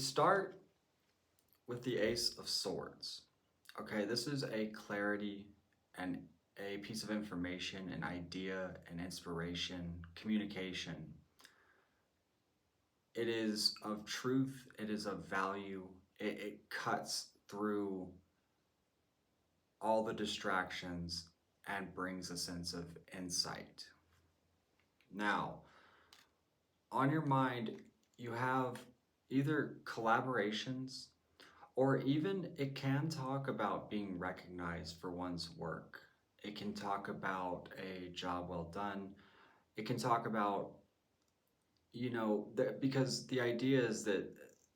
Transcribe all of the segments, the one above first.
Start with the Ace of Swords. Okay, this is a clarity and a piece of information, an idea, an inspiration, communication. It is of truth, it is of value, it cuts through all the distractions and brings a sense of insight. Now, on your mind, you have either collaborations, or even it can talk about being recognized for one's work. It can talk about a job well done. It can talk about, because the idea is that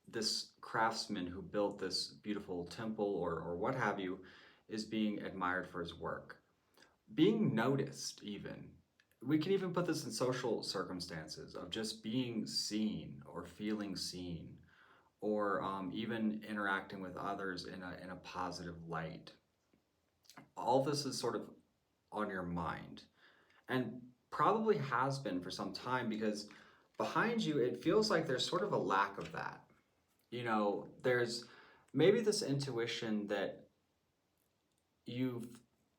this craftsman who built this beautiful temple or what have you is being admired for his work. Being noticed, even. We can even put this in social circumstances of just being seen or feeling seen, or even interacting with others in a positive light. All this is sort of on your mind, and probably has been for some time, because behind you it feels like there's sort of a lack of that. There's maybe this intuition that you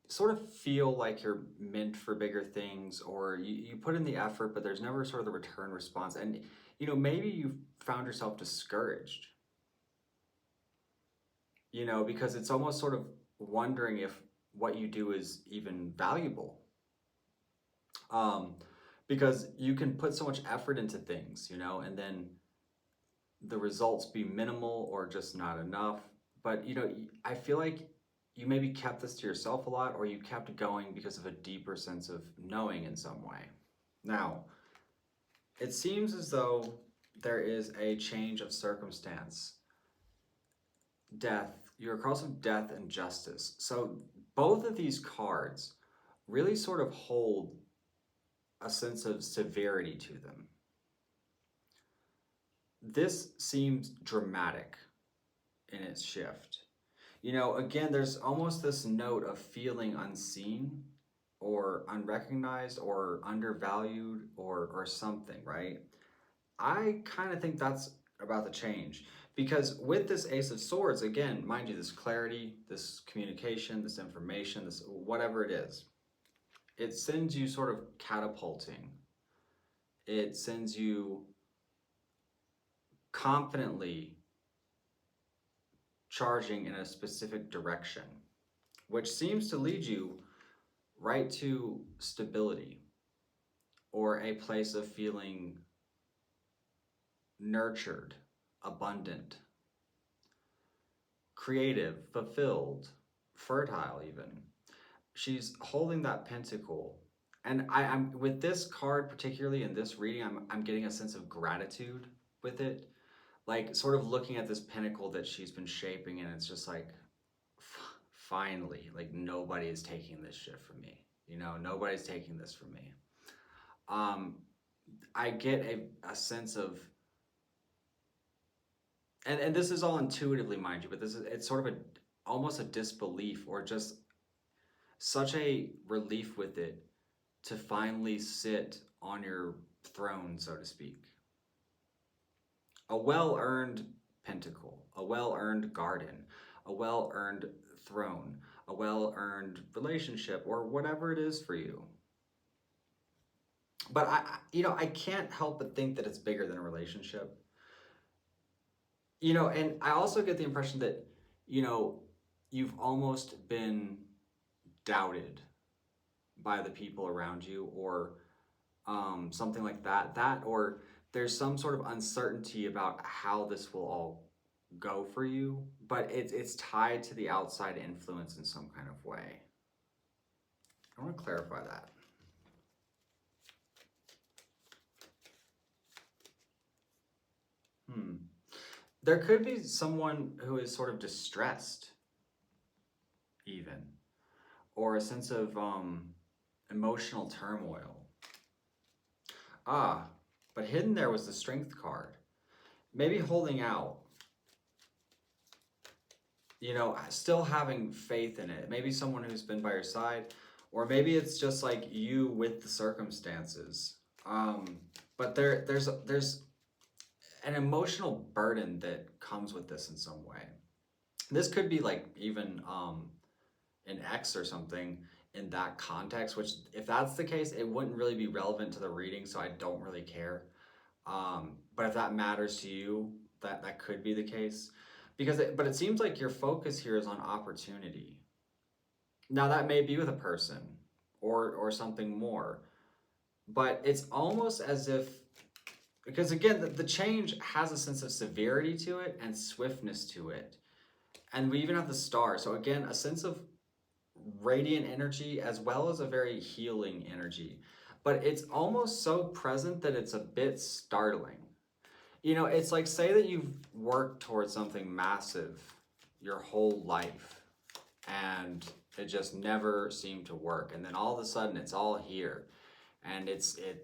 sort of feel like you're meant for bigger things, or you put in the effort but there's never sort of the return response, and maybe you've found yourself discouraged, because it's almost sort of wondering if what you do is even valuable. Because you can put so much effort into things, and then the results be minimal or just not enough. But, I feel like you maybe kept this to yourself a lot, or you kept it going because of a deeper sense of knowing in some way. Now, it seems as though there is a change of circumstance. Death, you're across of death and justice. So both of these cards really sort of hold a sense of severity to them. This seems dramatic in its shift. Again, there's almost this note of feeling unseen or unrecognized or undervalued or something, right? I kind of think that's about to change, because with this Ace of Swords, again, mind you, this clarity, this communication, this information, this whatever it is, it sends you sort of catapulting. It sends you confidently charging in a specific direction, which seems to lead you right to stability, or a place of feeling nurtured, abundant, creative, fulfilled, fertile even. She's holding that pentacle. And I'm with this card, particularly in this reading, I'm getting a sense of gratitude with it. Like sort of looking at this pinnacle that she's been shaping, and it's just like, finally, like nobody is taking this shit from me. Nobody's taking this from me. I get a sense of, and this is all intuitively, mind you, but it's sort of almost a disbelief, or just such a relief with it to finally sit on your throne, so to speak. A well-earned pentacle, a well-earned garden, a well-earned throne, a well-earned relationship, or whatever it is for you. But I can't help but think that it's bigger than a relationship. And I also get the impression that, you've almost been doubted by the people around you, or something like that, or there's some sort of uncertainty about how this will all go for you, but it's tied to the outside influence in some kind of way. I want to clarify that. There could be someone who is sort of distressed, even, or a sense of emotional turmoil. But hidden there was the Strength card. Maybe holding out, still having faith in it. Maybe someone who's been by your side, or maybe it's just like you with the circumstances. But there's, an emotional burden that comes with this in some way. This could be like even an ex or something in that context, which if that's the case, it wouldn't really be relevant to the reading, so I don't really care. But if that matters to you, that could be the case. But it seems like your focus here is on opportunity. Now that may be with a person or something more, but it's almost as if, because again, the change has a sense of severity to it and swiftness to it. And we even have the star. So again, a sense of radiant energy as well as a very healing energy. But it's almost so present that it's a bit startling. You know, it's like, say that you've worked towards something massive your whole life and it just never seemed to work. And then all of a sudden it's all here. And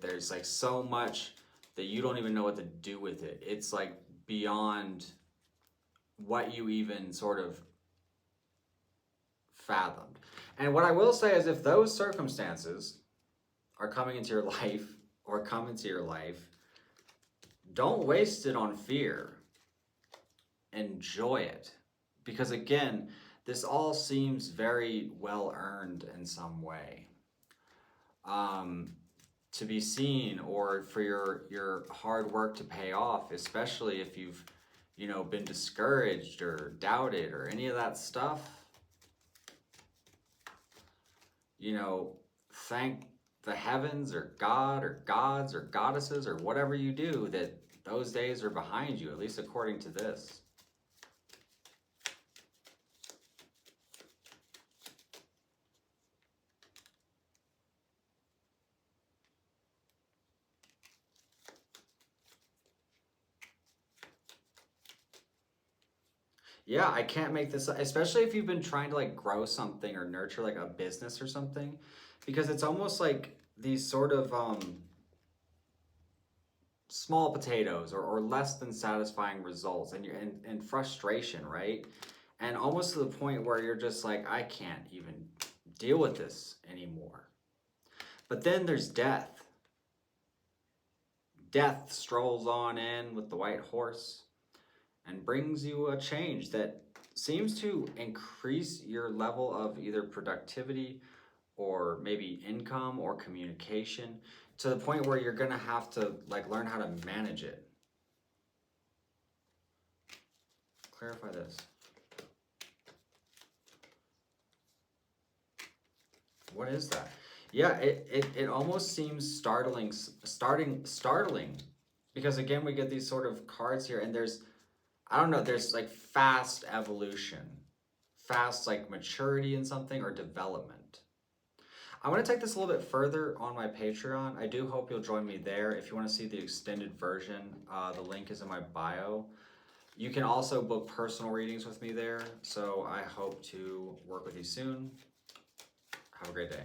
there's like so much that you don't even know what to do with it. It's like beyond what you even sort of fathomed. And what I will say is, if those circumstances are coming into your life or come into your life, don't waste it on fear. Enjoy it. Because again, this all seems very well earned in some way. To be seen, or for your hard work to pay off, especially if you've, you know, been discouraged or doubted or any of that stuff. You know, thank the heavens or God or gods or goddesses or whatever you do that those days are behind you, at least according to this. Yeah, I can't make this, especially if you've been trying to like grow something or nurture like a business or something, because it's almost like these sort of small potatoes or less than satisfying results, and you're in frustration, right? And almost to the point where you're just like, I can't even deal with this anymore. But then there's death. Death strolls on in with the white horse and brings you a change that seems to increase your level of either productivity or maybe income or communication, to the point where you're gonna have to like learn how to manage it. Clarify this. What is that? Yeah, it almost seems startling, because again, we get these sort of cards here, and there's, I don't know, there's like fast evolution, fast like maturity in something or development. I want to take this a little bit further on my Patreon. I do hope you'll join me there. If you want to see the extended version, the link is in my bio. You can also book personal readings with me there. So I hope to work with you soon. Have a great day.